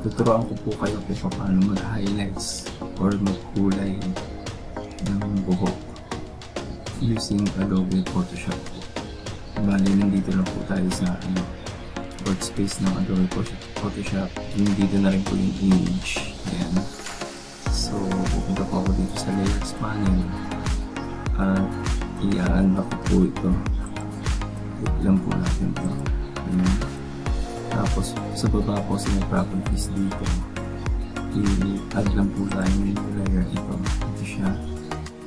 tuturuan ko po kayo kung paano mag-highlights or mag-kulay ng buhok using Adobe Photoshop. Bali, nandito lang po tayo sa workspace ng Adobe Photoshop. Dito na rin po yung image. Ayan. So, pupunta po ako dito sa layers panel at i-unlock po ito. Click lang po natin ito. Ayan. Tapos, sa baba po sa may properties dito, i-add lang po tayo yung layer ito. Ito siya.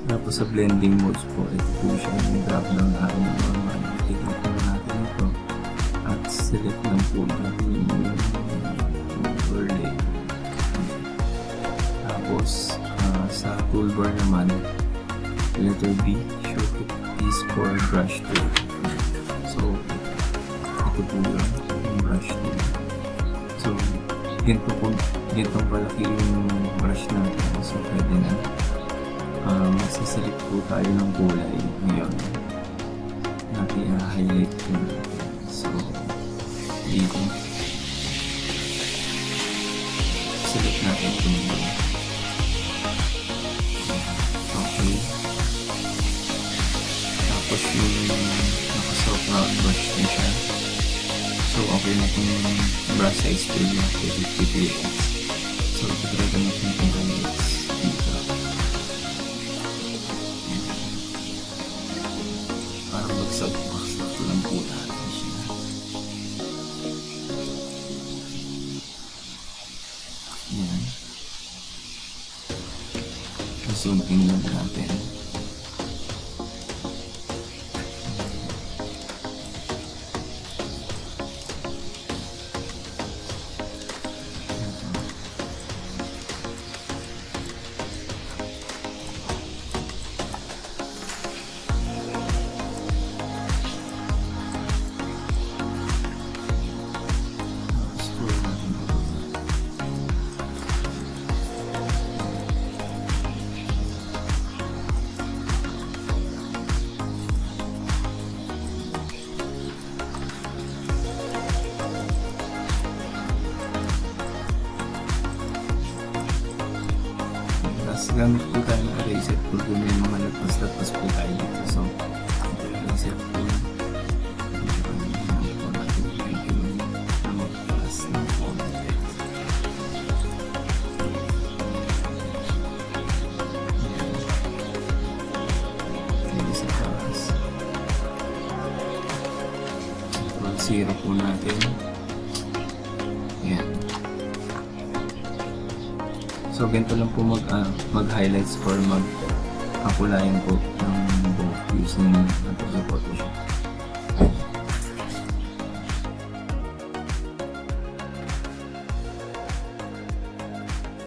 Tapos sa blending modes po, ito po siya yung drop down arrow na normal. I-click po natin ito at select lang po natin yung overlay. Tapos sa toolbar naman, letter B, shortcut is for brush tool. So ito po yung brush tool. So ganito palaki yung brush natin. So pwede na magsiselect po tayo ng kulay ngayon natin i-highlight po natin. So dito select natin ito. Okay, tapos yung nakasoft round brush na siya. So okay na itong brush size tool na 50 px. So ito natin itong highlights dito. Bagsak lang po natin siya. Yan. Zoom in lang natin. Gamit po tayo ng eraser tool kung may mga lapas-lapas po tayo dito. So, ito yung eraser tool. Medyo po natin yung magpas ng konti. Pwede sa taas. Control 0 po natin. Ayan. So, ganito lang po mag-highlights or mag-kulayan po ng buhok using Adobe Photoshop.